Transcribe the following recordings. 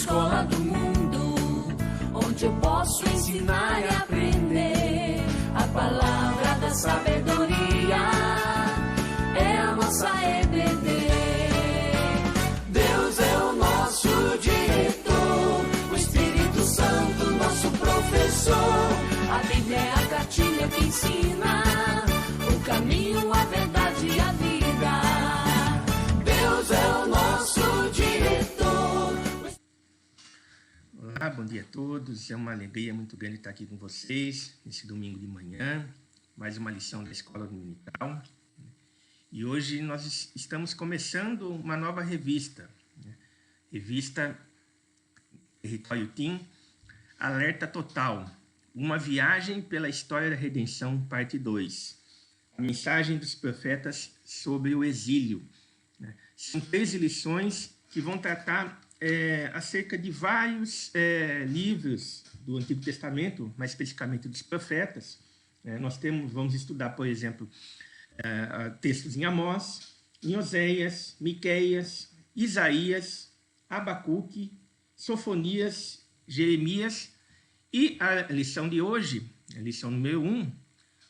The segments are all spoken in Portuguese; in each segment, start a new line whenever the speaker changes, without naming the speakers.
escola do mundo, onde eu posso ensinar e aprender. A palavra da sabedoria é a nossa EBD. Deus é o nosso diretor, o Espírito Santo, nosso professor. A Bíblia é a cartilha que ensina o caminho, a verdade e a vida. Deus é o nosso diretor.
Olá, bom dia a todos. É uma alegria muito grande estar aqui com vocês nesse domingo de manhã. Mais uma lição da Escola Dominical. E hoje nós estamos começando uma nova revista. Revista Território Team, Alerta Total. Uma viagem pela história da redenção, parte 2. A mensagem dos profetas sobre o exílio. São 13 lições que vão tratar acerca de vários livros do Antigo Testamento, mais especificamente dos profetas. Vamos estudar, por exemplo, textos em Amós, em Oséias, Miqueias, Isaías, Abacuque, Sofonias, Jeremias. E a lição de hoje, a lição número 1,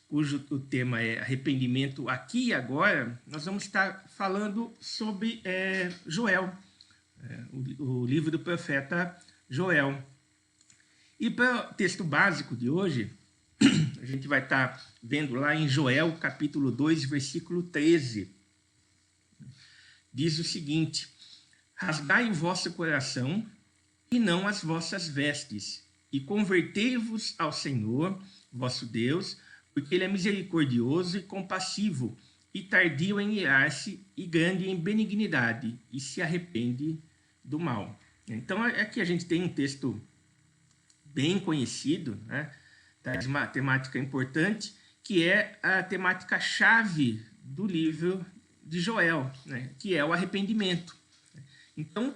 cujo o tema é arrependimento aqui e agora, nós vamos estar falando sobre Joel, o livro do profeta Joel. E para o texto básico de hoje, a gente vai estar vendo lá em Joel, capítulo 2, versículo 13. Diz o seguinte: rasgai o vosso coração e não as vossas vestes, e convertei-vos ao Senhor, vosso Deus, porque ele é misericordioso e compassivo, e tardio em irar-se, e grande em benignidade, e se arrepende do mal. Então, aqui a gente tem um texto bem conhecido, né? Traz uma temática importante, que é a temática-chave do livro de Joel, né? Que é o arrependimento. Então,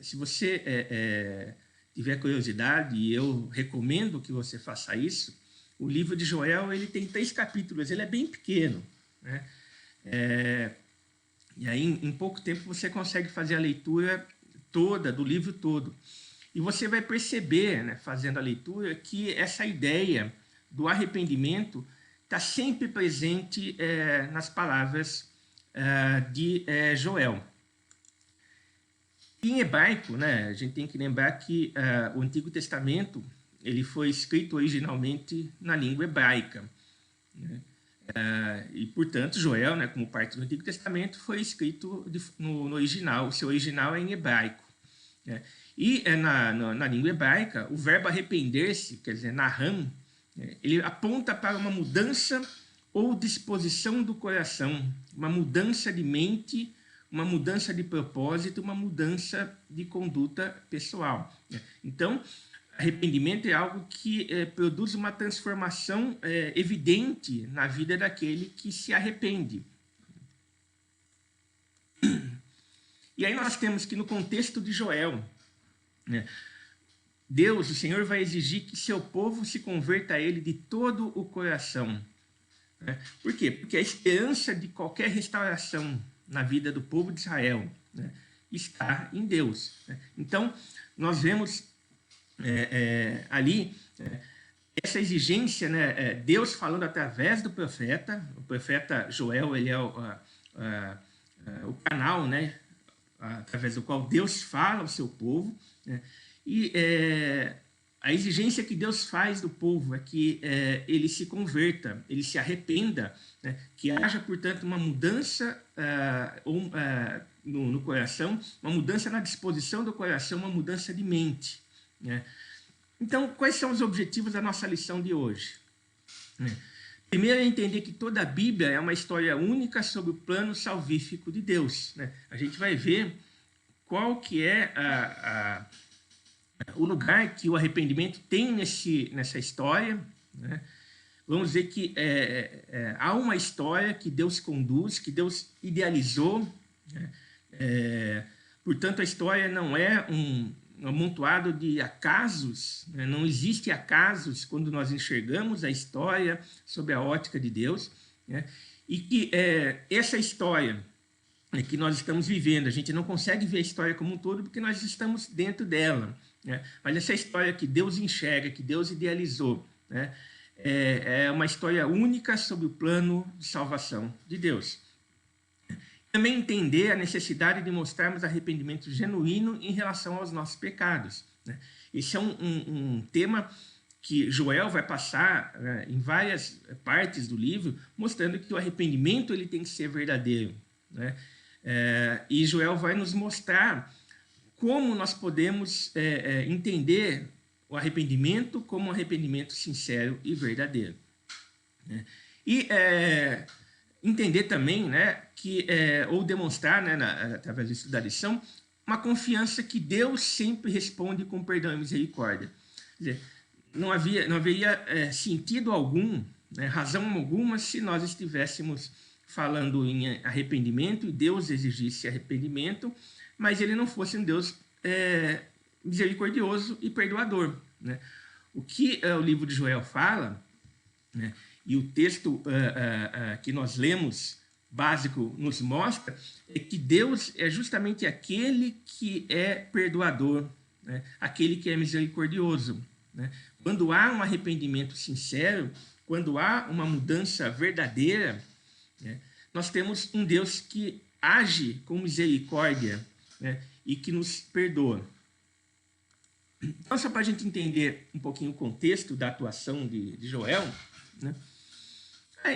se você tiver curiosidade, e eu recomendo que você faça isso, o livro de Joel ele tem 3 capítulos, ele é bem pequeno, né? E aí, em pouco tempo, você consegue fazer a leitura toda, do livro todo. E você vai perceber, né, fazendo a leitura, que essa ideia do arrependimento está sempre presente nas palavras de Joel. Em hebraico, né, a gente tem que lembrar que o Antigo Testamento ele foi escrito originalmente na língua hebraica, né? E, portanto, Joel, né, como parte do Antigo Testamento, foi escrito no original. O seu original é em hebraico, né? E na língua hebraica, o verbo arrepender-se, quer dizer, naham, ele aponta para uma mudança ou disposição do coração, uma mudança de mente, uma mudança de propósito, uma mudança de conduta pessoal. Então, arrependimento é algo que produz uma transformação evidente na vida daquele que se arrepende. E aí nós temos que, no contexto de Joel, né, Deus, o Senhor, vai exigir que seu povo se converta a Ele de todo o coração. Né? Por quê? Porque a esperança de qualquer restauração na vida do povo de Israel, né, está em Deus. Né? Então, nós vemos ali essa exigência, né, Deus falando através do profeta. O profeta Joel, ele é o canal, né, através do qual Deus fala ao seu povo, né? E a exigência que Deus faz do povo é que ele se converta, ele se arrependa, né? Que haja, portanto, uma mudança no coração, uma mudança na disposição do coração, uma mudança de mente, né? Então, quais são os objetivos da nossa lição de hoje? Primeiro é entender que toda a Bíblia é uma história única sobre o plano salvífico de Deus, né? A gente vai ver qual que é o lugar que o arrependimento tem nessa história, né? Vamos ver que há uma história que Deus conduz, que Deus idealizou, né? Portanto, a história não é um amontoado de acasos, né? Não existe acasos quando nós enxergamos a história sob a ótica de Deus, né? E que essa história que nós estamos vivendo. A gente não consegue ver a história como um todo porque nós estamos dentro dela, né? Mas essa história que Deus enxerga, que Deus idealizou, né? É uma história única sobre o plano de salvação de Deus. Também entender a necessidade de mostrarmos arrependimento genuíno em relação aos nossos pecados, né? Esse é um tema que Joel vai passar, né, em várias partes do livro, mostrando que o arrependimento ele tem que ser verdadeiro, né? E Joel vai nos mostrar como nós podemos entender o arrependimento como um arrependimento sincero e verdadeiro, né? E entender também, né, que, ou demonstrar, né, através do estudo da lição, uma confiança que Deus sempre responde com perdão e misericórdia. Quer dizer, não haveria sentido algum, né, razão alguma, se nós estivéssemos falando em arrependimento e Deus exigisse arrependimento, mas ele não fosse um Deus misericordioso e perdoador, né? O que o livro de Joel fala, né, e o texto que nós lemos, básico, nos mostra, é que Deus é justamente aquele que é perdoador, né, aquele que é misericordioso, né? Quando há um arrependimento sincero, quando há uma mudança verdadeira, né, nós temos um Deus que age com misericórdia, né, e que nos perdoa. Então, só para a gente entender um pouquinho o contexto da atuação de Joel, né,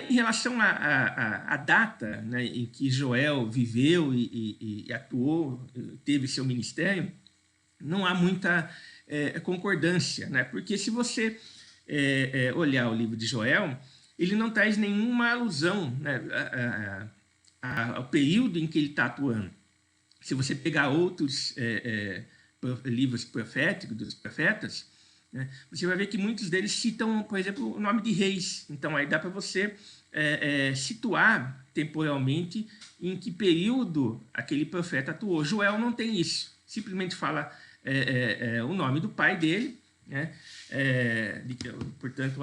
em relação à data, né, em que Joel viveu e atuou, teve seu ministério, não há muita concordância, né? Porque se você olhar o livro de Joel, ele não traz nenhuma alusão, né, ao período em que ele está atuando. Se você pegar outros livros proféticos, dos profetas, né, você vai ver que muitos deles citam, por exemplo, o nome de reis. Então, aí dá para você situar temporalmente em que período aquele profeta atuou. Joel não tem isso. Simplesmente fala o nome do pai dele, né, portanto,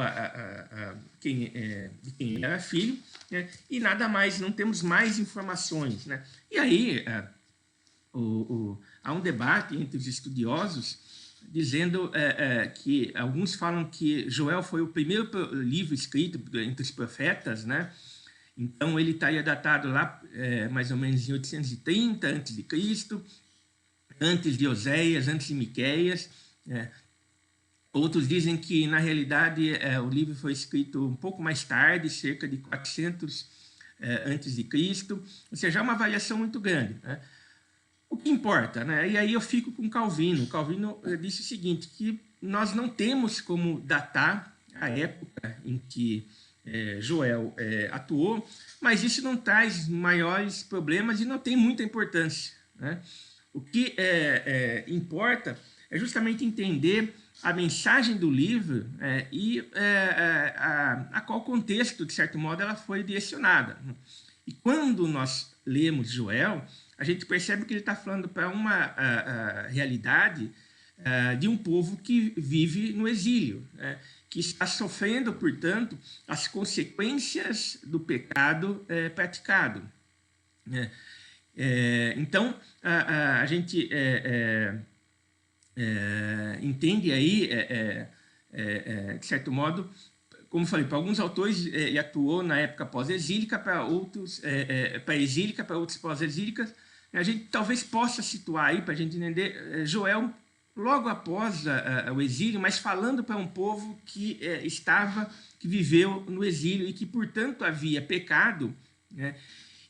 de quem era filho, né, e nada mais, não temos mais informações, né? E aí há um debate entre os estudiosos dizendo que alguns falam que Joel foi o primeiro livro escrito entre os profetas, né? Então ele estaria datado lá mais ou menos em 830 a.C., antes de Oséias, antes de Miqueias. Outros dizem que, na realidade, o livro foi escrito um pouco mais tarde, cerca de 400 antes de Cristo, ou seja, é uma variação muito grande, né? O que importa, né? E aí eu fico com Calvino. Calvino disse o seguinte, que nós não temos como datar a época em que Joel atuou, mas isso não traz maiores problemas e não tem muita importância, né? O que importa é justamente entender a mensagem do livro e a qual contexto, de certo modo, ela foi direcionada. E quando nós lemos Joel, a gente percebe que ele está falando para uma realidade de um povo que vive no exílio, né, que está sofrendo, portanto, as consequências do pecado praticado, né? Então, a gente entende aí, de certo modo, como falei, para alguns autores ele atuou na época pós-exílica, para outros pré-exílica, para outros pós-exílicas. A gente talvez possa situar aí, para a gente entender, Joel logo após o exílio, mas falando para um povo que viveu no exílio e que, portanto, havia pecado, né,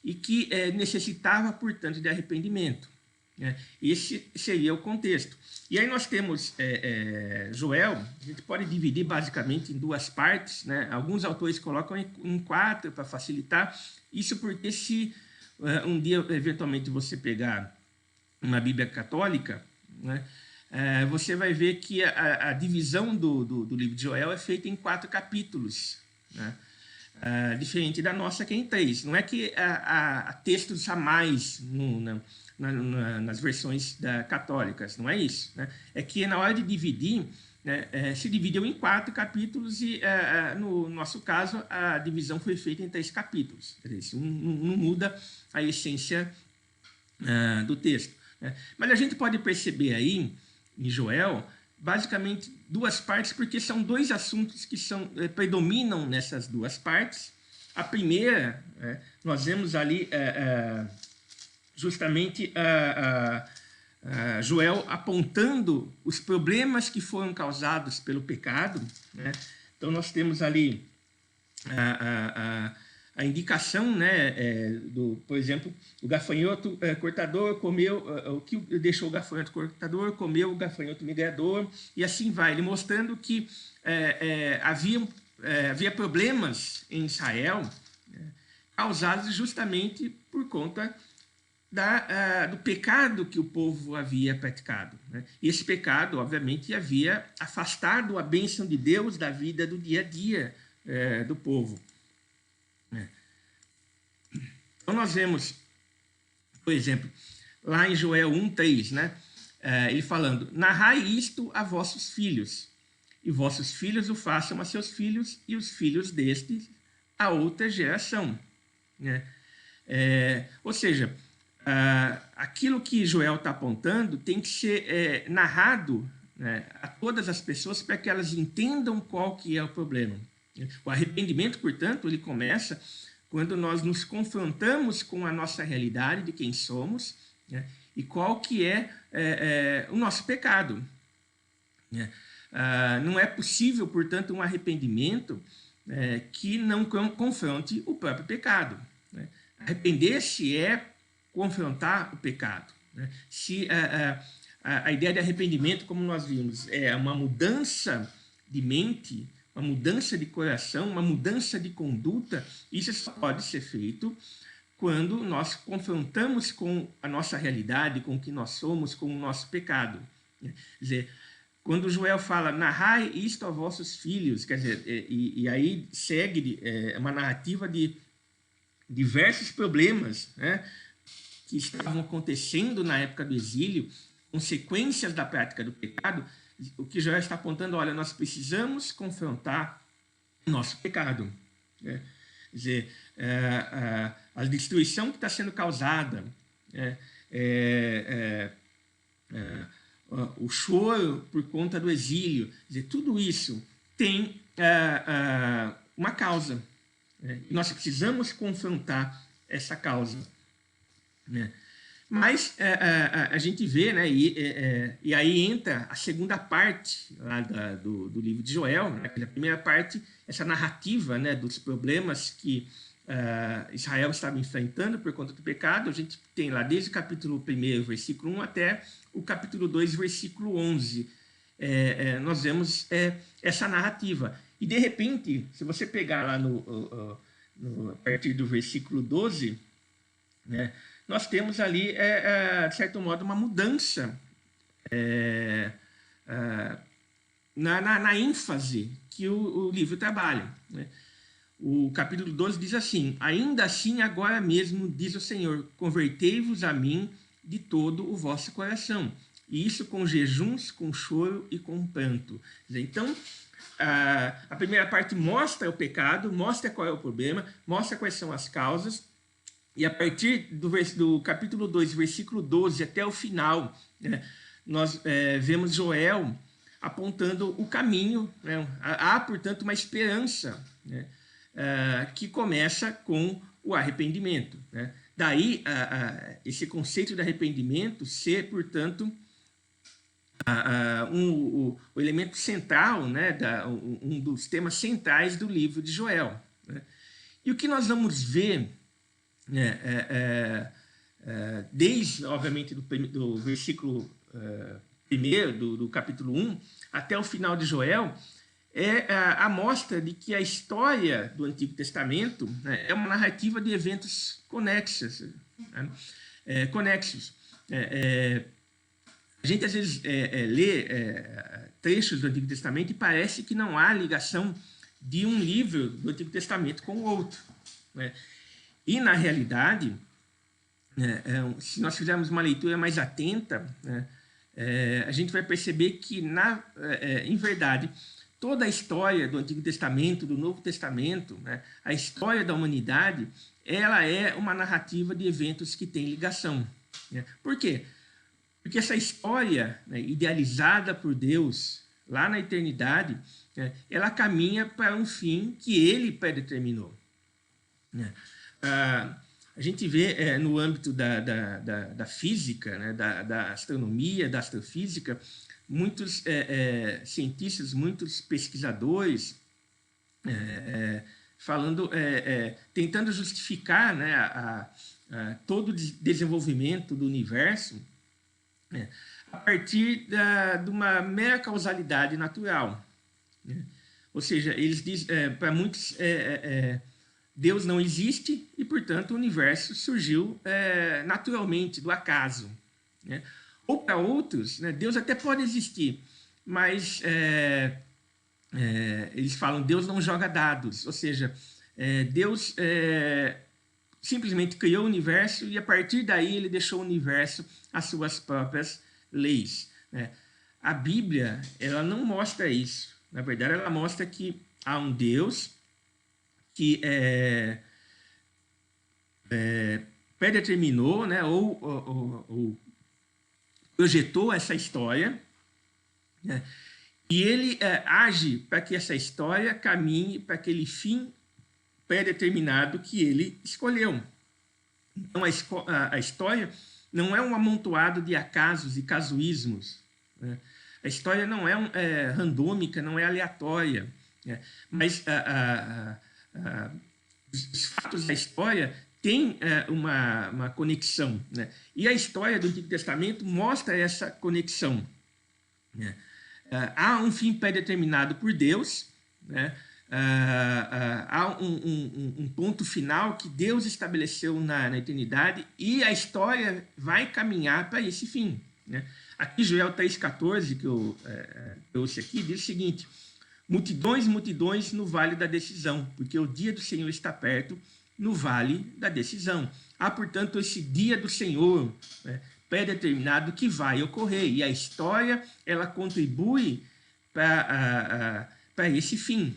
e que necessitava, portanto, de arrependimento, né? Esse seria o contexto. E aí nós temos Joel, a gente pode dividir basicamente em duas partes, né? Alguns autores colocam em 4 para facilitar, isso porque se um dia, eventualmente, você pegar uma Bíblia católica, né, você vai ver que a divisão do livro de Joel é feita em 4 capítulos, né? Diferente da nossa, que é em 3. Não é que há textos a mais nas versões católicas, não é isso, né? É que na hora de dividir, né, se dividiu em 4 capítulos e, no nosso caso, a divisão foi feita em 3 capítulos. Isso não muda a essência do texto, né? Mas a gente pode perceber aí, em Joel, basicamente duas partes, porque são dois assuntos que predominam nessas duas partes. A primeira, nós vemos ali justamente Joel apontando os problemas que foram causados pelo pecado, né? Então nós temos ali a indicação, né, por exemplo, o gafanhoto cortador comeu, o que deixou o gafanhoto cortador, comeu o gafanhoto migrador, e assim vai, ele mostrando que havia problemas em Israel, né, causados justamente por conta do pecado que o povo havia praticado, né? E esse pecado, obviamente, havia afastado a bênção de Deus da vida do dia a dia do povo. Então nós vemos, por exemplo, lá em Joel 1:3, né, ele falando: narrai isto a vossos filhos, e vossos filhos o façam a seus filhos, e os filhos destes a outra geração, né? Ou seja, aquilo que Joel está apontando tem que ser narrado, né, a todas as pessoas para que elas entendam qual que é o problema. O arrependimento, portanto, ele começa quando nós nos confrontamos com a nossa realidade de quem somos, né, e qual que é o nosso pecado, né? Não é possível, portanto, um arrependimento que não confronte o próprio pecado, né? Arrepender-se é confrontar o pecado, né? Se a ideia de arrependimento, como nós vimos, é uma mudança de mente, uma mudança de coração, uma mudança de conduta, isso só pode ser feito quando nós confrontamos com a nossa realidade, com o que nós somos, com o nosso pecado. Quer dizer, quando Joel fala, narrai isto a vossos filhos, quer dizer, e aí segue uma narrativa de diversos problemas, né, que estavam acontecendo na época do exílio, consequências da prática do pecado. O que Joel está apontando, olha, nós precisamos confrontar o nosso pecado, né? Quer dizer, a destruição que está sendo causada, o choro por conta do exílio, quer dizer, tudo isso tem uma causa, né? E nós precisamos confrontar essa causa, né? Mas a gente vê, né, e aí entra a segunda parte lá do livro de Joel, né, a primeira parte, essa narrativa, né, dos problemas que Israel estava enfrentando por conta do pecado. A gente tem lá desde o capítulo 1, versículo 1, até o capítulo 2, versículo 11. Nós vemos essa narrativa. E, de repente, se você pegar lá a partir do versículo 12, né, nós temos ali, de certo modo, uma mudança na ênfase que o livro trabalha, né? O capítulo 12 diz assim: ainda assim, agora mesmo, diz o Senhor, convertei-vos a mim de todo o vosso coração, e isso com jejuns, com choro e com pranto. Então, a primeira parte mostra o pecado, mostra qual é o problema, mostra quais são as causas. E a partir do capítulo 2, versículo 12, até o final, né, nós vemos Joel apontando o caminho, né? Há, portanto, uma esperança, né, que começa com o arrependimento, né? Daí, esse conceito de arrependimento ser, portanto, o elemento central, né, um dos temas centrais do livro de Joel, né? E o que nós vamos ver, desde, obviamente, do versículo 1 do capítulo 1 até o final de Joel, é a mostra de que a história do Antigo Testamento, né, é uma narrativa de eventos conexos. Né? A gente, às vezes, lê trechos do Antigo Testamento e parece que não há ligação de um livro do Antigo Testamento com o outro, né? E, na realidade, se nós fizermos uma leitura mais atenta, né, a gente vai perceber que, em verdade, toda a história do Antigo Testamento, do Novo Testamento, né, a história da humanidade, ela é uma narrativa de eventos que tem ligação, né? Por quê? Porque essa história, né, idealizada por Deus lá na eternidade, né, ela caminha para um fim que ele predeterminou, né? A gente vê no âmbito da física, né, da astronomia, da astrofísica, muitos cientistas, muitos pesquisadores falando, tentando justificar, né, todo o desenvolvimento do universo, né, a partir de uma mera causalidade natural, né? Ou seja, eles dizem, para muitos, Deus não existe e, portanto, o universo surgiu naturalmente, do acaso, né? Ou para outros, né, Deus até pode existir, mas eles falam Deus não joga dados, ou seja, Deus simplesmente criou o universo e a partir daí ele deixou o universo às suas próprias leis, né? A Bíblia, ela não mostra isso. Na verdade, ela mostra que há um Deus que predeterminou, né, ou projetou essa história, né, e ele age para que essa história caminhe para aquele fim pré-determinado que ele escolheu. Então, a história não é um amontoado de acasos e casuísmos, né? A história não é randômica, não é aleatória, né? Mas os fatos da história têm uma conexão, né? E a história do Antigo Testamento mostra essa conexão, né? Há um fim pré-determinado por Deus, né? Há um ponto final que Deus estabeleceu na eternidade e a história vai caminhar para esse fim, né? Aqui, Joel 3,14, que eu trouxe aqui, diz o seguinte: multidões, multidões no vale da decisão, porque o dia do Senhor está perto, no vale da decisão. Há, portanto, esse dia do Senhor, né, pré-determinado que vai ocorrer, e a história ela contribui para esse fim.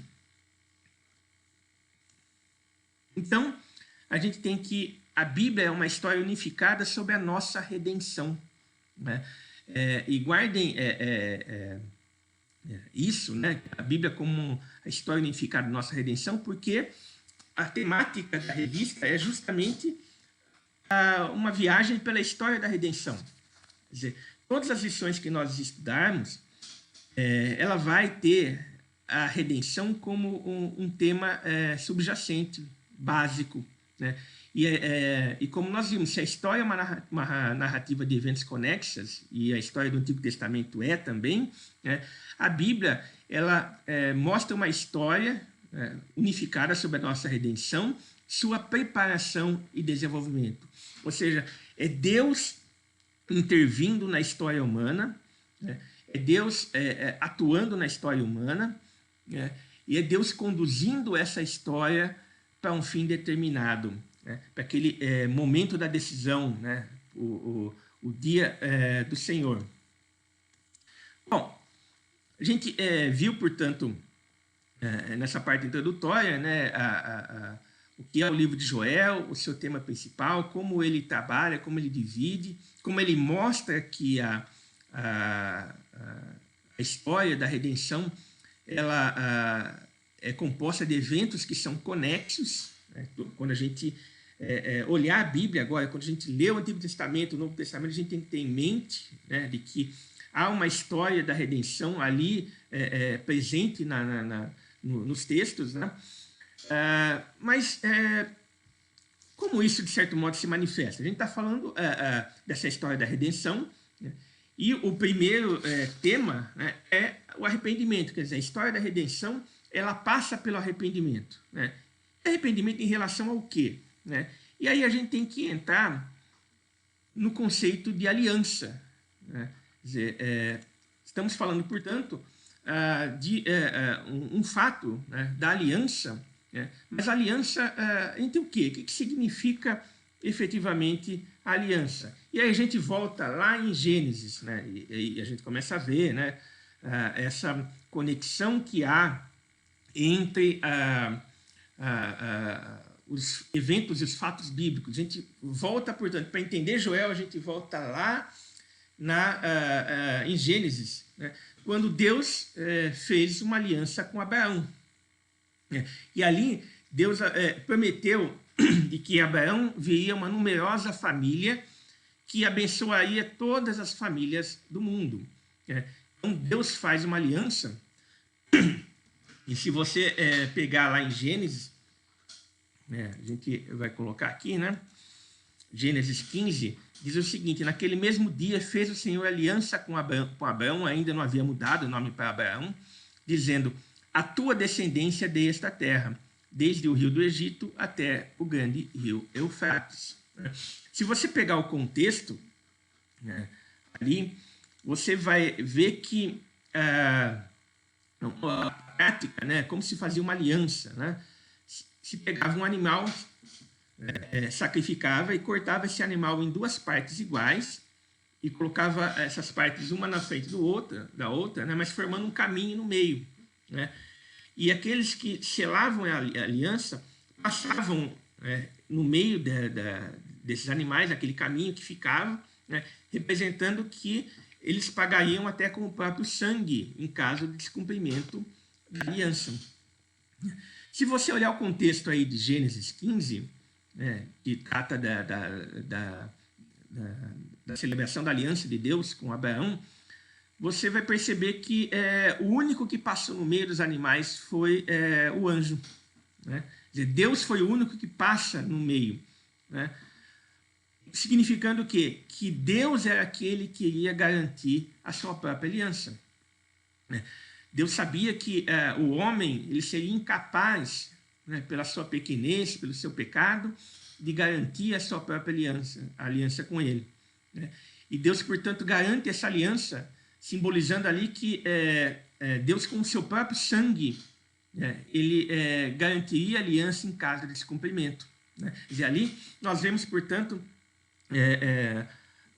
Então, a gente tem que... A Bíblia é uma história unificada sobre a nossa redenção, né? E guardem isso, né? A Bíblia como a história unificada da nossa redenção, porque a temática da revista é justamente uma viagem pela história da redenção. Quer dizer, todas as lições que nós estudarmos, ela vai ter a redenção como um tema subjacente, básico, né? E como nós vimos, se a história é uma narrativa de eventos conexas, e a história do Antigo Testamento também, né, a Bíblia ela mostra uma história unificada sobre a nossa redenção, sua preparação e desenvolvimento. Ou seja, é Deus intervindo na história humana, né, é Deus atuando na história humana, né, e é Deus conduzindo essa história para um fim determinado, né, para aquele momento da decisão, né, o dia do Senhor. Bom, a gente viu, portanto, nessa parte introdutória, né, o que é o livro de Joel, o seu tema principal, como ele trabalha, como ele divide, como ele mostra que a história da redenção ela é composta de eventos que são conexos, né? Quando a gente olhar a Bíblia agora, quando a gente lê o Antigo Testamento, o Novo Testamento, a gente tem que ter em mente, né, de que há uma história da redenção ali presente nos textos, né? Mas como isso, de certo modo, se manifesta? A gente está falando dessa história da redenção, né? E o primeiro tema, né, é o arrependimento. Quer dizer, a história da redenção ela passa pelo arrependimento, né? Arrependimento em relação ao quê, né? E aí a gente tem que entrar no conceito de aliança, né? Quer dizer, estamos falando, portanto, de um fato, né, da aliança, né? Mas a aliança entre o quê? O que significa efetivamente a aliança? E aí a gente volta lá em Gênesis, né? E a gente começa a ver, né, essa conexão que há entre os eventos e os fatos bíblicos. A gente volta, portanto, para entender Joel, a gente volta lá em Gênesis, né, quando Deus fez uma aliança com Abraão. E ali Deus prometeu de que Abraão viria uma numerosa família que abençoaria todas as famílias do mundo. Então Deus faz uma aliança, e se você pegar lá em Gênesis, a gente vai colocar aqui, né? Gênesis 15, diz o seguinte: naquele mesmo dia fez o Senhor aliança com Abraão, ainda não havia mudado o nome para Abraão, dizendo: a tua descendência dei esta terra, desde o rio do Egito até o grande rio Eufrates. Se você pegar o contexto, ali, você vai ver que a prática, como se fazia uma aliança, se pegava um animal, sacrificava e cortava esse animal em duas partes iguais e colocava essas partes uma na frente da outra, mas formando um caminho no meio. E aqueles que selavam a aliança passavam no meio desses animais, aquele caminho que ficava, representando que eles pagariam até com o próprio sangue em caso de descumprimento da aliança. Se você olhar o contexto aí de Gênesis 15, que trata da celebração da aliança de Deus com Abraão, você vai perceber que o único que passou no meio dos animais foi o anjo. Quer dizer, Deus foi o único que passa no meio. Significando o quê? Que Deus era aquele que iria garantir a sua própria aliança. Deus sabia que o homem ele seria incapaz, pela sua pequenez, pelo seu pecado, de garantir a sua própria a aliança com ele. E Deus, portanto, garante essa aliança, simbolizando ali que Deus, com o seu próprio sangue, ele garantiria a aliança em caso de descumprimento. E ali nós vemos, portanto,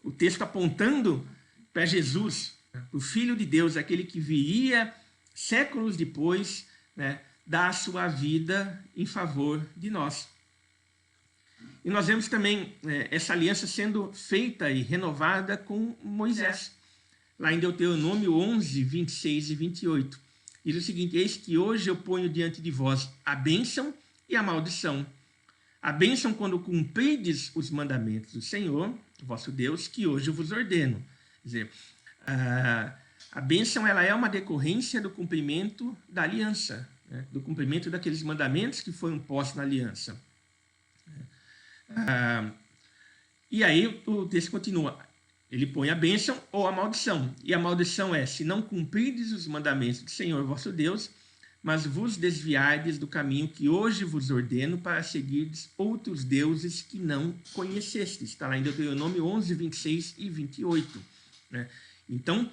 o texto apontando para Jesus, o Filho de Deus, aquele que viria séculos depois, dar a sua vida em favor de nós. E nós vemos também essa aliança sendo feita e renovada com Moisés. Lá em Deuteronômio 11, 26 e 28. Diz o seguinte: eis que hoje eu ponho diante de vós a bênção e a maldição. A bênção quando cumprides os mandamentos do Senhor, vosso Deus, que hoje eu vos ordeno. Quer dizer, a bênção ela é uma decorrência do cumprimento da aliança, do cumprimento daqueles mandamentos que foram postos na aliança. E aí o texto continua. Ele põe a bênção ou a maldição. E a maldição é: se não cumprides os mandamentos do Senhor vosso Deus, mas vos desviardes do caminho que hoje vos ordeno para seguirdes outros deuses que não conhecestes. Está lá em Deuteronômio 11, 26 e 28. Então,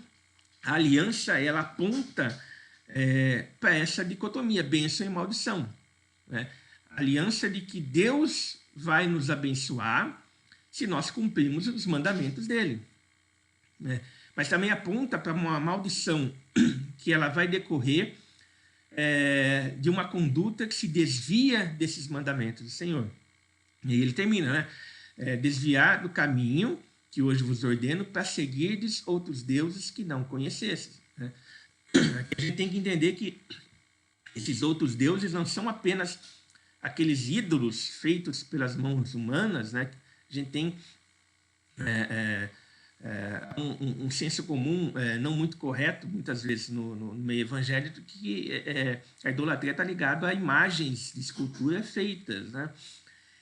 a aliança ela aponta para essa dicotomia, bênção e maldição. A aliança de que Deus vai nos abençoar se nós cumprirmos os mandamentos dele. Mas também aponta para uma maldição que ela vai decorrer de uma conduta que se desvia desses mandamentos do Senhor. E ele termina, desviar do caminho que hoje vos ordeno para seguirdes outros deuses que não conhecestes. Aqui a gente tem que entender que esses outros deuses não são apenas aqueles ídolos feitos pelas mãos humanas, A gente tem um senso comum não muito correto, muitas vezes no meio evangélico, que a idolatria está ligada a imagens de escultura feitas.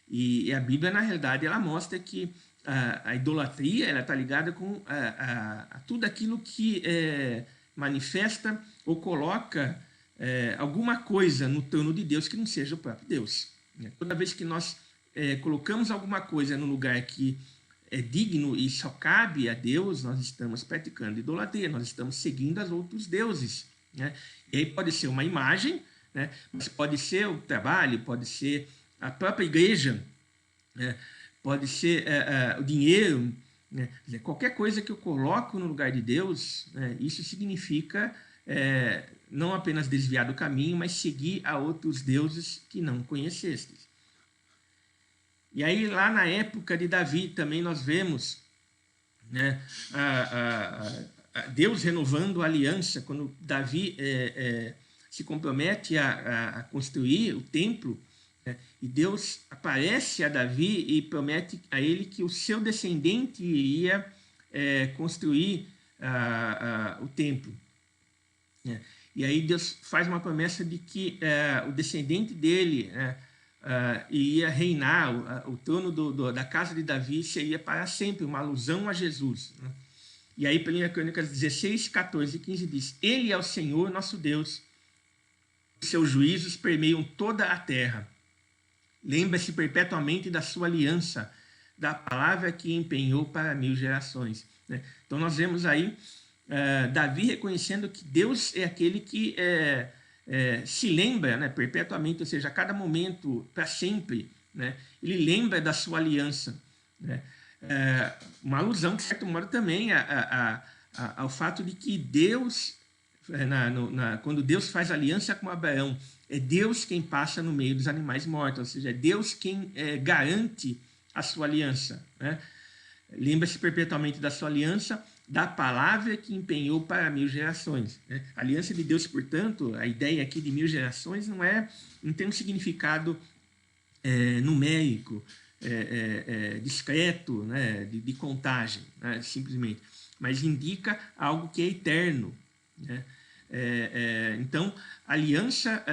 E a Bíblia, na realidade, ela mostra que a idolatria está ligada com a tudo aquilo que manifesta ou coloca alguma coisa no trono de Deus que não seja o próprio Deus. Toda vez que nós colocamos alguma coisa no lugar que é digno e só cabe a Deus, nós estamos praticando idolatria, nós estamos seguindo os outros deuses. E aí pode ser uma imagem, mas pode ser o trabalho, pode ser a própria igreja, pode ser o dinheiro, qualquer coisa que eu coloco no lugar de Deus, isso significa não apenas desviar do caminho, mas seguir a outros deuses que não conhecestes. E aí, lá na época de Davi, também nós vemos, né, Deus renovando a aliança, quando Davi se compromete a construir o templo, né, e Deus aparece a Davi e promete a ele que o seu descendente iria construir o templo. Né. E aí Deus faz uma promessa de que o descendente dele iria reinar, o trono da casa de Davi seria para sempre, uma alusão a Jesus. Né? E aí, 1 Crônicas 16, 14 e 15 diz: Ele é o Senhor nosso Deus, seus juízos permeiam toda a terra. Lembra-se perpetuamente da sua aliança, da palavra que empenhou para 1000 gerações. Né? Então nós vemos aí Davi reconhecendo que Deus é aquele que se lembra, né, perpetuamente, ou seja, a cada momento, para sempre, né, ele lembra da sua aliança. Né? Uma alusão, de certo modo, também ao fato de que Deus, quando Deus faz aliança com Abraão, é Deus quem passa no meio dos animais mortos, ou seja, é Deus quem garante a sua aliança. Né? Lembra-se perpetuamente da sua aliança, da palavra que empenhou para 1000 gerações. Né? A aliança de Deus, portanto, a ideia aqui de 1000 gerações não tem um significado numérico, discreto, né? de contagem, né? simplesmente, mas indica algo que é eterno. Né? Então, a aliança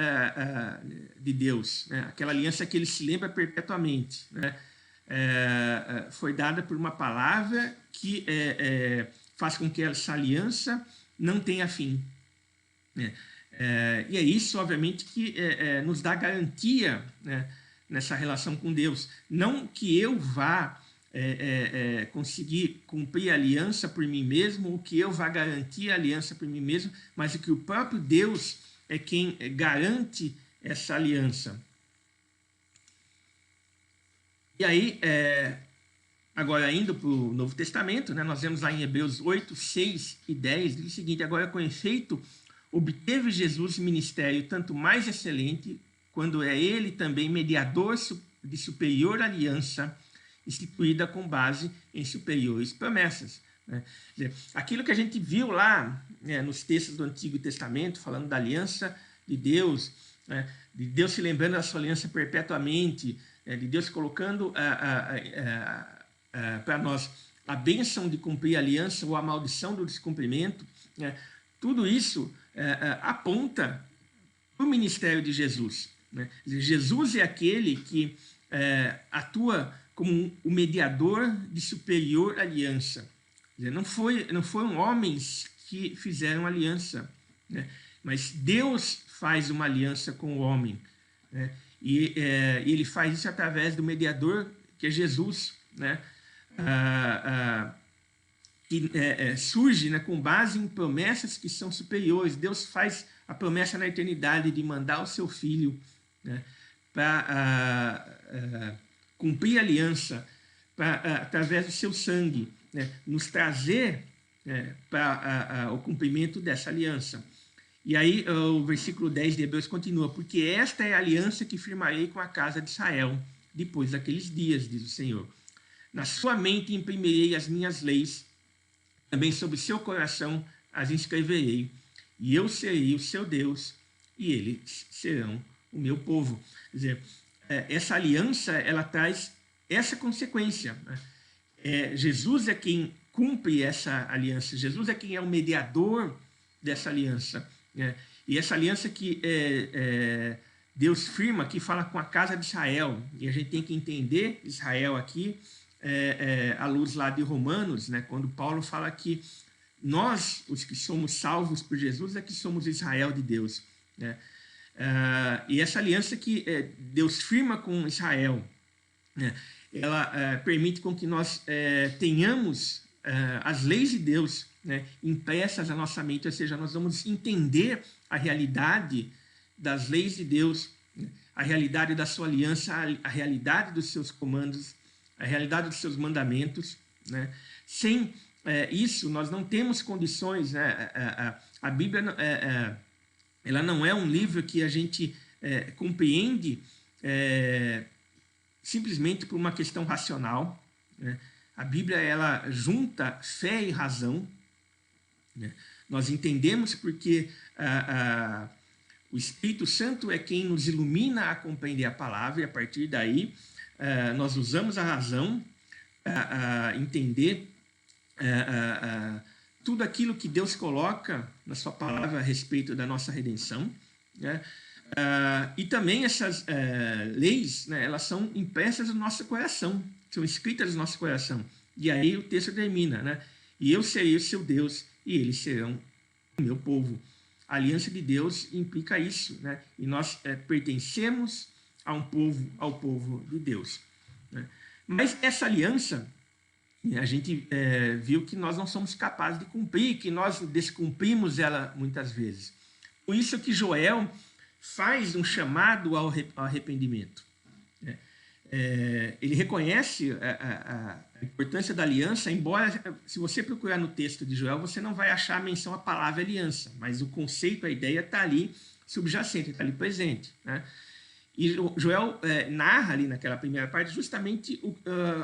de Deus, né? Aquela aliança que ele se lembra perpetuamente, né? Foi dada por uma palavra que faz com que essa aliança não tenha fim. Né? E é isso, obviamente, que nos dá garantia, né, nessa relação com Deus. Não que eu vá conseguir cumprir a aliança por mim mesmo, ou que eu vá garantir a aliança por mim mesmo, mas que o próprio Deus é quem garante essa aliança. E aí, agora indo para o Novo Testamento, né, nós vemos lá em Hebreus 8, 6 e 10, diz o seguinte: agora com efeito, obteve Jesus ministério tanto mais excelente, quando é ele também mediador de superior aliança, instituída com base em superiores promessas. Né? Aquilo que a gente viu lá, né, nos textos do Antigo Testamento, falando da aliança de Deus, né, de Deus se lembrando da sua aliança perpetuamente, de Deus colocando para nós a bênção de cumprir a aliança ou a maldição do descumprimento, né? Tudo isso aponta para o ministério de Jesus. Né? Jesus é aquele que atua como o mediador de superior aliança. Não foram homens que fizeram aliança, né? Mas Deus faz uma aliança com o homem, né? E ele faz isso através do mediador, que é Jesus, né? Que surge, né, com base em promessas que são superiores. Deus faz a promessa na eternidade de mandar o seu Filho, né, para cumprir a aliança, através do seu sangue, né, nos trazer para o cumprimento dessa aliança. E aí o versículo 10 de Hebreus continua: porque esta é a aliança que firmarei com a casa de Israel depois daqueles dias, diz o Senhor. Na sua mente imprimirei as minhas leis, também sobre seu coração as inscreverei, e eu serei o seu Deus, e eles serão o meu povo. Quer dizer, essa aliança, ela traz essa consequência. Né? Jesus é quem cumpre essa aliança, Jesus é quem é o mediador dessa aliança. Né? E essa aliança que Deus firma, que fala com a casa de Israel, e a gente tem que entender Israel aqui, à luz lá de Romanos, né? Quando Paulo fala que nós, os que somos salvos por Jesus, é que somos Israel de Deus. Né? E essa aliança que Deus firma com Israel, né, ela permite com que nós tenhamos as leis de Deus, né, impressas na nossa mente, ou seja, nós vamos entender a realidade das leis de Deus, né, a realidade da sua aliança, a realidade dos seus comandos, a realidade dos seus mandamentos. Né? Sem isso, nós não temos condições. Né? A Bíblia ela não é um livro que a gente compreende simplesmente por uma questão racional, né? A Bíblia, ela junta fé e razão, né? Nós entendemos porque o Espírito Santo é quem nos ilumina a compreender a palavra, e a partir daí nós usamos a razão a entender tudo aquilo que Deus coloca na sua palavra a respeito da nossa redenção, né? E também essas leis, né, elas são impressas no nosso coração, são escritas no nosso coração. E aí o texto termina, né? E eu serei o seu Deus e eles serão o meu povo. A aliança de Deus implica isso, né? E nós pertencemos ao povo de Deus, né? Mas essa aliança, a gente viu que nós não somos capazes de cumprir, que nós descumprimos ela muitas vezes. Por isso que Joel faz um chamado ao arrependimento, né? Ele reconhece a importância da aliança, embora, se você procurar no texto de Joel, você não vai achar a menção à palavra aliança, mas o conceito, a ideia está ali subjacente, está ali presente, né? E Joel narra ali naquela primeira parte justamente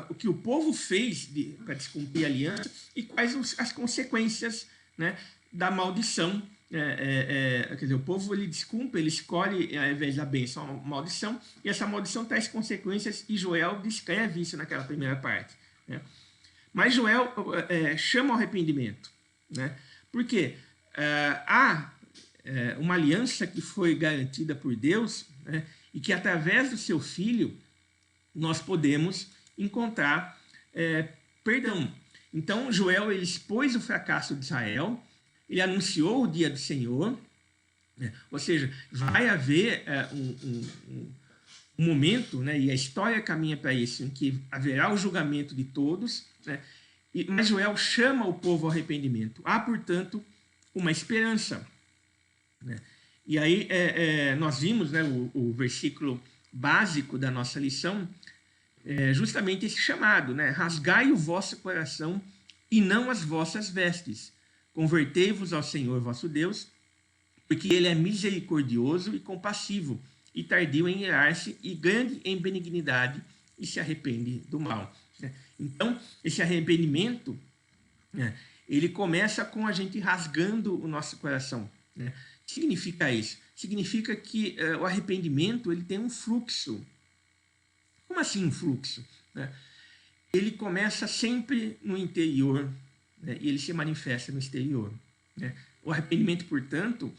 o que o povo fez para descumprir a aliança e quais as consequências, né, da maldição. Quer dizer, o povo ele descumpre, ele escolhe ao invés da bênção a maldição, e essa maldição traz consequências, e Joel descreve isso naquela primeira parte, né? Mas Joel chama ao arrependimento, né? Porque há uma aliança que foi garantida por Deus, né, e que através do seu filho nós podemos encontrar perdão. Então Joel ele expôs o fracasso de Israel, ele anunciou o dia do Senhor, né? Ou seja, vai haver um momento, né, e a história caminha para isso, em que haverá o julgamento de todos, né? Mas Joel chama o povo ao arrependimento. Há, portanto, uma esperança, né? E aí nós vimos, né, o versículo básico da nossa lição, justamente esse chamado, né? Rasgai o vosso coração e não as vossas vestes. Convertei-vos ao Senhor vosso Deus, porque ele é misericordioso e compassivo, e tardio em irar-se, e grande em benignidade, e se arrepende do mal. Então, esse arrependimento, ele começa com a gente rasgando o nosso coração, né? O que significa isso? Significa que o arrependimento ele tem um fluxo. Como assim um fluxo, né? Ele começa sempre no interior, né, e ele se manifesta no exterior, né? O arrependimento, portanto,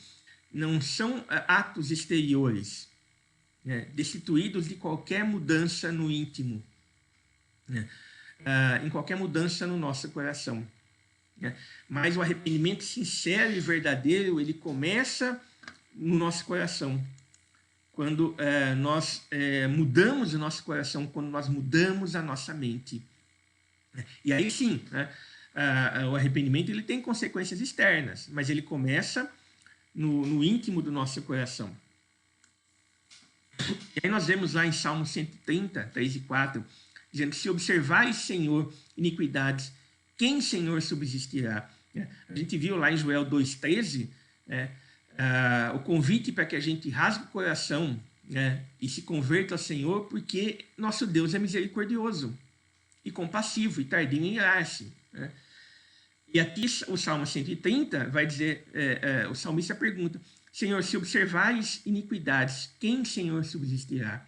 não são atos exteriores, né, destituídos de qualquer mudança no íntimo, né, em qualquer mudança no nosso coração, né? Mas o arrependimento sincero e verdadeiro, ele começa no nosso coração. Quando nós mudamos o nosso coração, quando nós mudamos a nossa mente. E aí sim, né, o arrependimento ele tem consequências externas, mas ele começa no íntimo do nosso coração. E aí nós vemos lá em Salmo 130, 3 e 4, dizendo: se observares, Senhor, iniquidades, quem, Senhor, subsistirá? A gente viu lá em Joel 2,13, o convite para que a gente rasgue o coração, né, e se converta ao Senhor, porque nosso Deus é misericordioso e compassivo e tardio em irar-se, né? E aqui o Salmo 130 vai dizer, o salmista pergunta: Senhor, se observares iniquidades, quem, Senhor, subsistirá?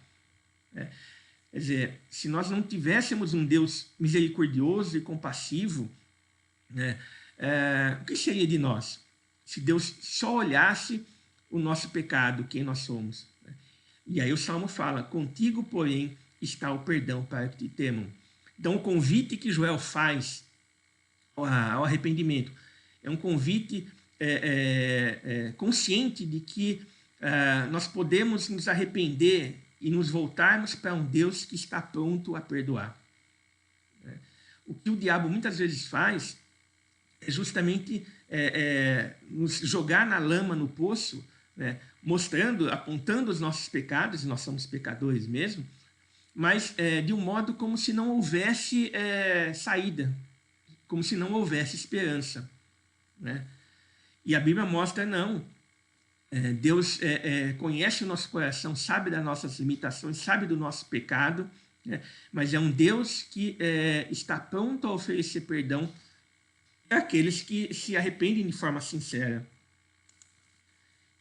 Quer dizer, se nós não tivéssemos um Deus misericordioso e compassivo, né, o que seria de nós? Se Deus só olhasse o nosso pecado, quem nós somos. E aí o Salmo fala: contigo, porém, está o perdão para que te temam. Então o convite que Joel faz ao arrependimento é um convite consciente de que nós podemos nos arrepender e nos voltarmos para um Deus que está pronto a perdoar. O que o diabo muitas vezes faz é justamente nos jogar na lama, no poço, né, mostrando, apontando os nossos pecados, e nós somos pecadores mesmo, mas de um modo como se não houvesse saída, como se não houvesse esperança, né? E a Bíblia mostra, não. Deus conhece o nosso coração, sabe das nossas limitações, sabe do nosso pecado, né? Mas é um Deus que está pronto a oferecer perdão àqueles que se arrependem de forma sincera.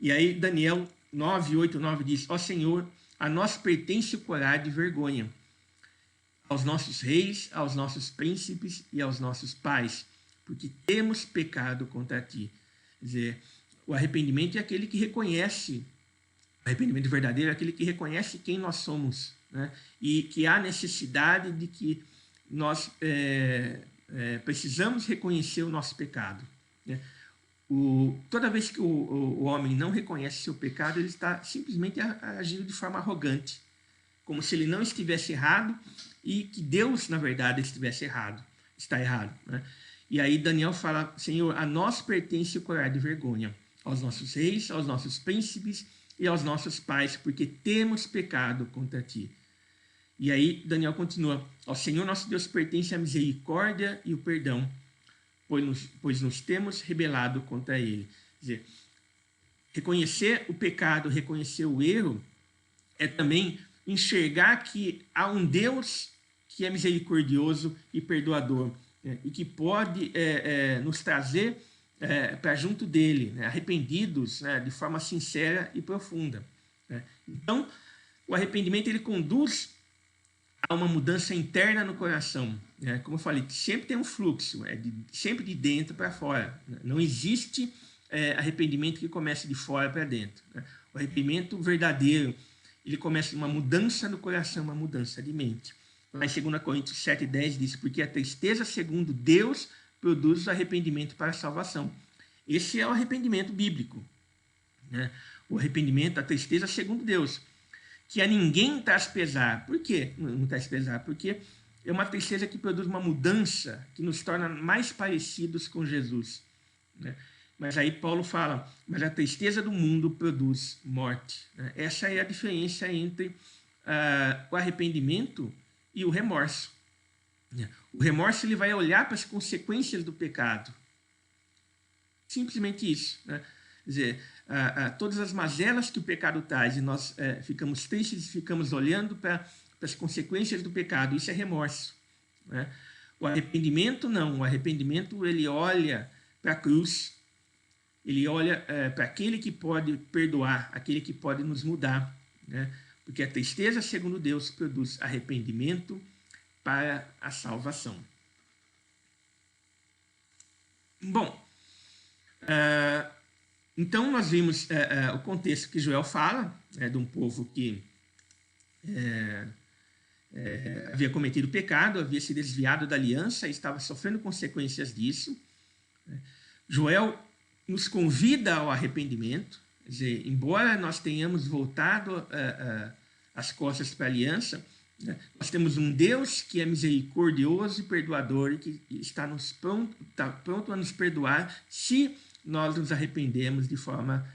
E aí Daniel 9, 8, 9 diz: ó Senhor, a nós pertence o corar de vergonha, aos nossos reis, aos nossos príncipes e aos nossos pais, porque temos pecado contra ti. Quer dizer, o arrependimento é aquele que reconhece, o arrependimento verdadeiro é aquele que reconhece quem nós somos, né? E que há necessidade de que nós precisamos reconhecer o nosso pecado, né? Toda vez que o homem não reconhece seu pecado, ele está simplesmente agindo de forma arrogante, como se ele não estivesse errado e que Deus, na verdade, está errado, né? E aí Daniel fala: Senhor, a nós pertence o corar de vergonha, aos nossos reis, aos nossos príncipes e aos nossos pais, porque temos pecado contra ti. E aí Daniel continua: ao Senhor nosso Deus pertence a misericórdia e o perdão, pois nos temos rebelado contra ele. Quer dizer, reconhecer o pecado, reconhecer o erro, é também enxergar que há um Deus que é misericordioso e perdoador, né? E que pode nos trazer para junto dele, né? Arrependidos, né? De forma sincera e profunda, né? Então, o arrependimento ele conduz a uma mudança interna no coração, né? Como eu falei, sempre tem um fluxo, sempre de dentro para fora, né? Não existe arrependimento que comece de fora para dentro, né? O arrependimento verdadeiro, ele começa de uma mudança no coração, uma mudança de mente. Lá em 2 Coríntios 7,10 diz: porque a tristeza segundo Deus produz o arrependimento para a salvação. Esse é o arrependimento bíblico, né? O arrependimento, a tristeza segundo Deus, que a ninguém traz pesar. Por quê não traz pesar? Porque é uma tristeza que produz uma mudança, que nos torna mais parecidos com Jesus, né? Mas aí Paulo fala: mas a tristeza do mundo produz morte, né? Essa é a diferença entre o arrependimento e o remorso. O remorso ele vai olhar para as consequências do pecado. Simplesmente isso, né? Quer dizer, todas as mazelas que o pecado traz, e nós ficamos tristes e ficamos olhando para as consequências do pecado. Isso é remorso, né? O arrependimento não. O arrependimento ele olha para a cruz, ele olha para aquele que pode perdoar, aquele que pode nos mudar, né? Porque a tristeza, segundo Deus, produz arrependimento para a salvação. Bom, então nós vimos o contexto que Joel fala, de um povo que havia cometido pecado, havia se desviado da aliança e estava sofrendo consequências disso. Joel nos convida ao arrependimento. Quer dizer, embora nós tenhamos voltado as costas para a aliança, né, nós temos um Deus que é misericordioso e perdoador e que está pronto a nos perdoar se nós nos arrependemos de forma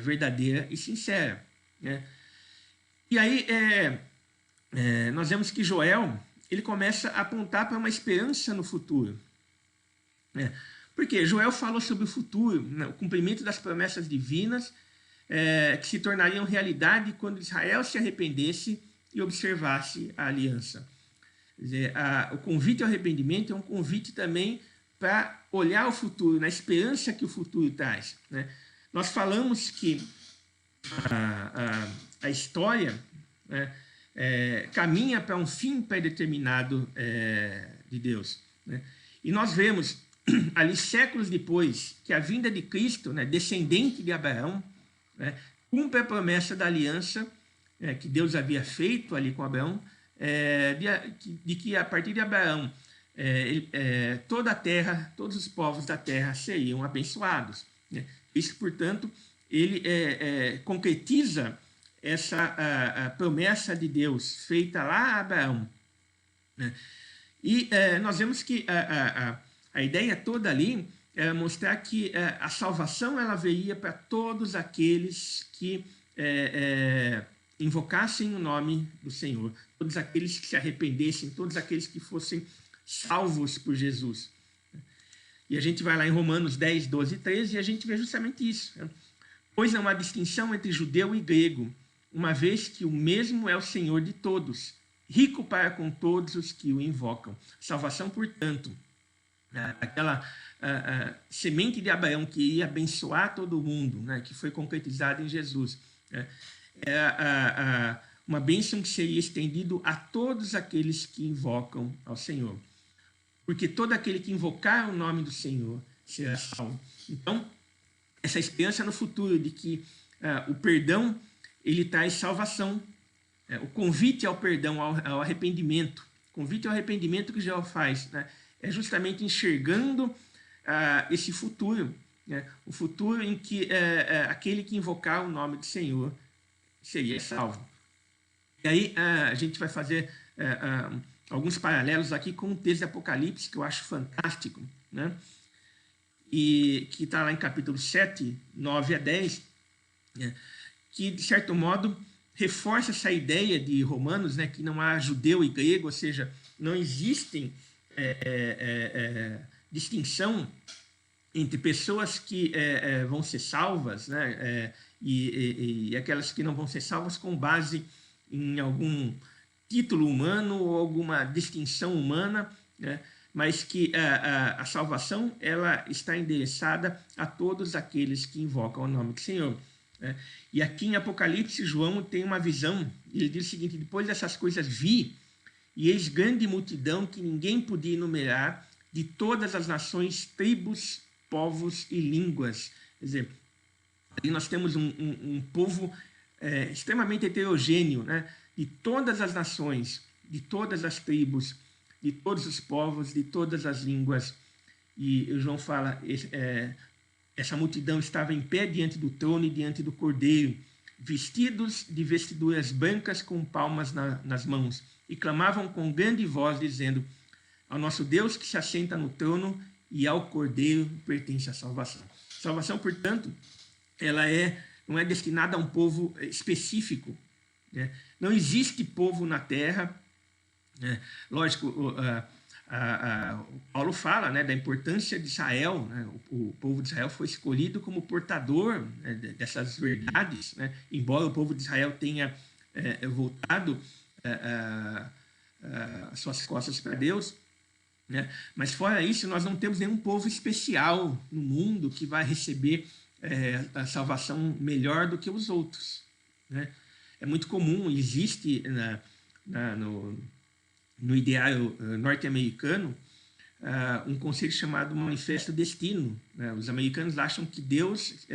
verdadeira e sincera, né? E aí nós vemos que Joel ele começa a apontar para uma esperança no futuro, né? Porque Joel falou sobre o futuro, né, o cumprimento das promessas divinas que se tornariam realidade quando Israel se arrependesse e observasse a aliança. Quer dizer, o convite ao arrependimento é um convite também para olhar o futuro, na esperança que o futuro traz, né? Nós falamos que a história, né, caminha para um fim pré-determinado de Deus, né? E nós vemos ali séculos depois que a vinda de Cristo, né, descendente de Abraão, né, cumpre a promessa da aliança que Deus havia feito ali com Abraão, de que a partir de Abraão toda a terra, todos os povos da terra seriam abençoados, né? Isso, portanto, ele concretiza essa a promessa de Deus feita lá a Abraão, né? E nós vemos que a ideia toda ali é mostrar que a salvação ela viria para todos aqueles que invocassem o nome do Senhor, todos aqueles que se arrependessem, todos aqueles que fossem salvos por Jesus. E a gente vai lá em Romanos 10, 12 e 13 e a gente vê justamente isso, né? Pois não há distinção entre judeu e grego, uma vez que o mesmo é o Senhor de todos, rico para com todos os que o invocam. Salvação, portanto, aquela semente de Abraão que ia abençoar todo mundo, né, que foi concretizada em Jesus, uma bênção que seria estendido a todos aqueles que invocam ao Senhor. Porque todo aquele que invocar o nome do Senhor será salvo. Então, essa esperança no futuro de que o perdão, ele traz salvação. O convite ao perdão, ao arrependimento. O convite ao arrependimento que Jesus faz, né, é justamente enxergando esse futuro. Né, o futuro em que aquele que invocar o nome do Senhor seria salvo. E aí a gente vai fazer alguns paralelos aqui com o texto de Apocalipse, que eu acho fantástico, né? E que está lá em capítulo 7, 9 a 10, né? Que, de certo modo, reforça essa ideia de Romanos, né? Que não há judeu e grego, ou seja, não existem distinção entre pessoas que vão ser salvas, né? E aquelas que não vão ser salvas com base em algum título humano ou alguma distinção humana, né? Mas que a salvação ela está endereçada a todos aqueles que invocam o nome do Senhor. Né? E aqui em Apocalipse, João tem uma visão, ele diz o seguinte: depois dessas coisas vi, e eis grande multidão que ninguém podia enumerar, de todas as nações, tribos, povos e línguas. Quer dizer, ali nós temos um povo extremamente heterogêneo, né? De todas as nações, de todas as tribos, de todos os povos, de todas as línguas. E João fala, essa multidão estava em pé diante do trono e diante do Cordeiro, vestidos de vestiduras brancas com palmas nas mãos, e clamavam com grande voz, dizendo: ao nosso Deus que se assenta no trono e ao Cordeiro pertence a salvação. Salvação, portanto, ela não é destinada a um povo específico, né? Não existe povo na terra, né? Lógico, o Paulo fala, né, da importância de Israel, né? O povo de Israel foi escolhido como portador, né, dessas verdades, né? Embora o povo de Israel tenha voltado suas costas para Deus, né? Mas fora isso, nós não temos nenhum povo especial no mundo que vai receber a salvação melhor do que os outros, né? É muito comum, existe no ideário norte-americano um conceito chamado Manifesto Destino, né? Os americanos acham que Deus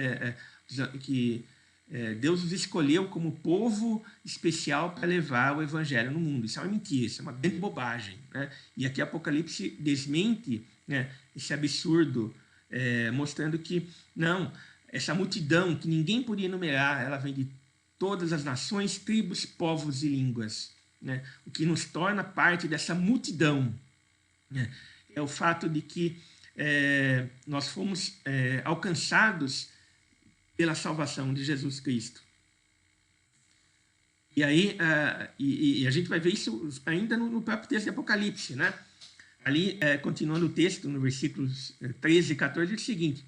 os escolheu como povo especial para levar o evangelho no mundo. Isso é uma mentira, isso é uma grande bobagem, né? E aqui Apocalipse desmente, né, esse absurdo, mostrando que não, essa multidão que ninguém podia enumerar, ela vem de todas as nações, tribos, povos e línguas, né? O que nos torna parte dessa multidão, né, é o fato de que nós fomos alcançados pela salvação de Jesus Cristo. E aí a gente vai ver isso ainda no próprio texto de Apocalipse, né? Ali, continuando o texto, no versículos 13 e 14, diz o seguinte,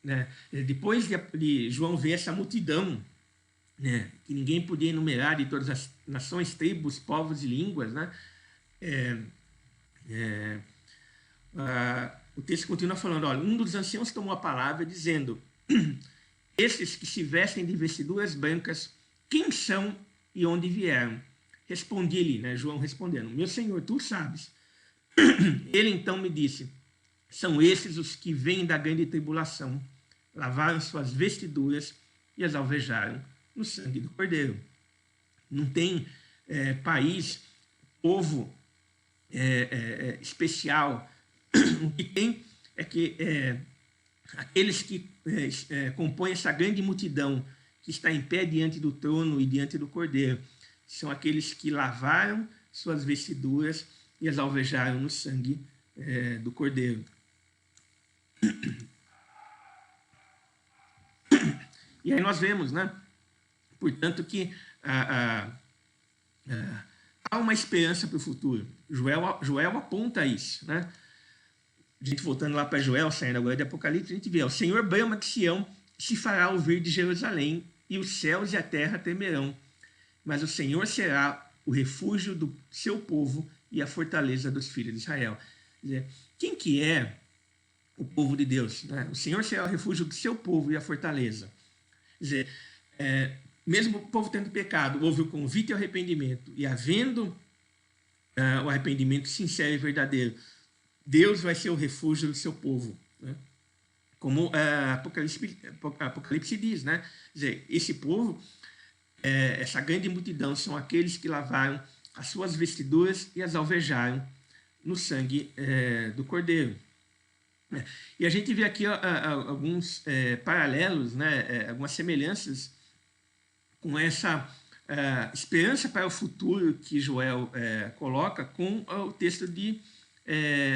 né? Depois de João ver essa multidão, né, que ninguém podia enumerar, de todas as nações, tribos, povos e línguas, né? O texto continua falando, olha, um dos anciãos tomou a palavra dizendo: esses que se vestem de vestiduras brancas, quem são e onde vieram? Respondi-lhe, né, João respondendo: meu Senhor, tu sabes. Ele então me disse: são esses os que vêm da grande tribulação, lavaram suas vestiduras e as alvejaram no sangue do Cordeiro. Não tem país, povo especial. O que tem é que aqueles que compõem essa grande multidão que está em pé diante do trono e diante do Cordeiro são aqueles que lavaram suas vestiduras e as alvejaram no sangue do Cordeiro. E aí nós vemos, né, portanto, que há uma esperança para o futuro. Joel aponta isso, né? A gente voltando lá para Joel, saindo agora de Apocalipse, a gente vê: o Senhor brama de Sião, se fará ouvir de Jerusalém, e os céus e a terra temerão. Mas o Senhor será o refúgio do seu povo e a fortaleza dos filhos de Israel. Quer dizer, quem que é o povo de Deus? Né? O Senhor será o refúgio do seu povo e a fortaleza. Quer dizer, mesmo o povo tendo pecado, houve o convite ao arrependimento, e havendo o arrependimento sincero e verdadeiro, Deus vai ser o refúgio do seu povo, né? Como Apocalipse diz, né? Quer dizer, esse povo, essa grande multidão, são aqueles que lavaram as suas vestiduras e as alvejaram no sangue do Cordeiro. E a gente vê aqui alguns paralelos, né? Algumas semelhanças com essa esperança para o futuro que Joel coloca com o texto de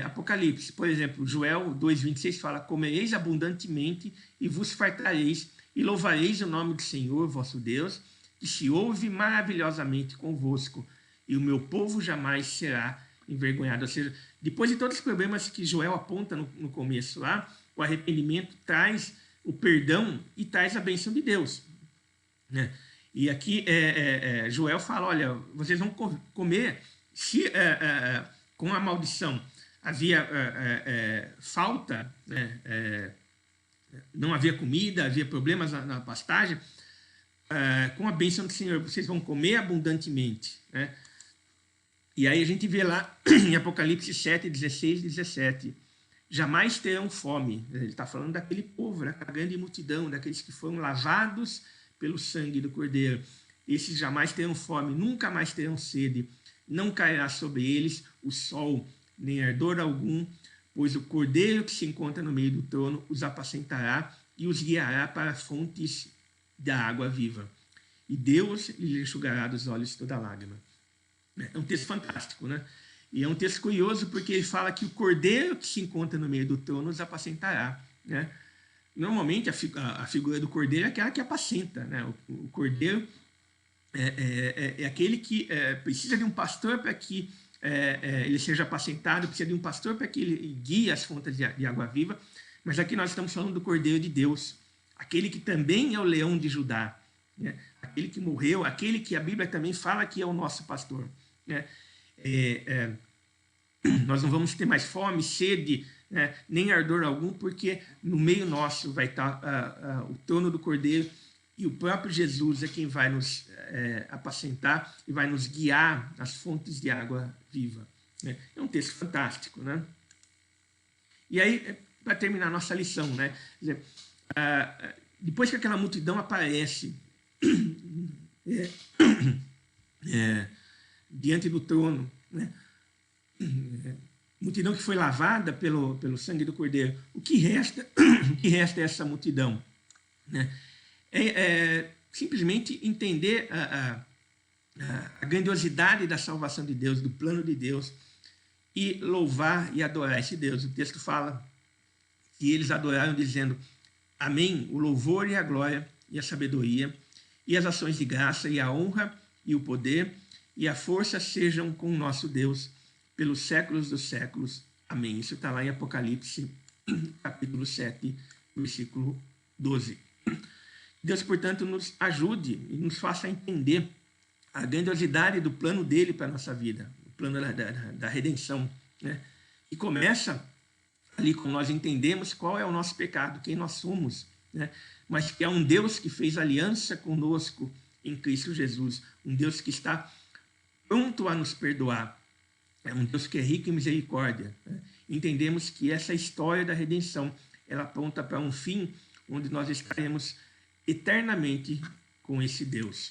Apocalipse. Por exemplo, Joel 2,26 fala: comereis abundantemente e vos fartareis e louvareis o nome do Senhor vosso Deus, que se ouve maravilhosamente convosco, e o meu povo jamais será envergonhado. Ou seja, depois de todos os problemas que Joel aponta no começo lá, o arrependimento traz o perdão e traz a bênção de Deus, né? E aqui Joel fala: olha, vocês vão comer, se com a maldição havia falta, não havia comida, havia problemas na pastagem, com a bênção do Senhor, vocês vão comer abundantemente, né? E aí a gente vê lá em Apocalipse 7, 16 e 17, jamais terão fome. Ele está falando daquele povo, daquela grande multidão, daqueles que foram lavados pelo sangue do Cordeiro. Esses jamais terão fome, nunca mais terão sede, não cairá sobre eles o sol, nem ardor algum, pois o Cordeiro que se encontra no meio do trono os apacentará e os guiará para fontes da água viva. E Deus lhe enxugará dos olhos toda lágrima. É um texto fantástico, né? E é um texto curioso porque ele fala que o Cordeiro que se encontra no meio do trono os apacentará, né? Normalmente a figura do Cordeiro é aquela que apacenta, né? O Cordeiro é aquele que precisa de um pastor para que ele seja apacentado, precisa de um pastor para que ele guie as fontes de água viva. Mas aqui nós estamos falando do Cordeiro de Deus, aquele que também é o leão de Judá, né? Aquele que morreu, aquele que a Bíblia também fala que é o nosso pastor, né? Nós não vamos ter mais fome, sede, né, nem ardor algum, porque no meio nosso vai estar o trono do Cordeiro, e o próprio Jesus é quem vai nos apacentar e vai nos guiar às fontes de água viva, né? É um texto fantástico, né? E aí, para terminar a nossa lição, né, quer dizer, depois que aquela multidão aparece diante do trono, né, multidão que foi lavada pelo sangue do Cordeiro, o que resta é essa multidão, né? Simplesmente entender a grandiosidade da salvação de Deus, do plano de Deus, e louvar e adorar esse Deus. O texto fala que eles adoraram dizendo: amém, o louvor e a glória e a sabedoria e as ações de graça e a honra e o poder e a força sejam com o nosso Deus pelos séculos dos séculos. Amém. Isso está lá em Apocalipse, capítulo 7, versículo 12. Deus, portanto, nos ajude e nos faça entender a grandiosidade do plano dele para a nossa vida, o plano da redenção, né? E começa ali quando nós entendemos qual é o nosso pecado, quem nós somos, né? Mas que é um Deus que fez aliança conosco em Cristo Jesus, um Deus que está pronto a nos perdoar, é um Deus que é rico em misericórdia, né? Entendemos que essa história da redenção, ela aponta para um fim onde nós estaremos eternamente com esse Deus.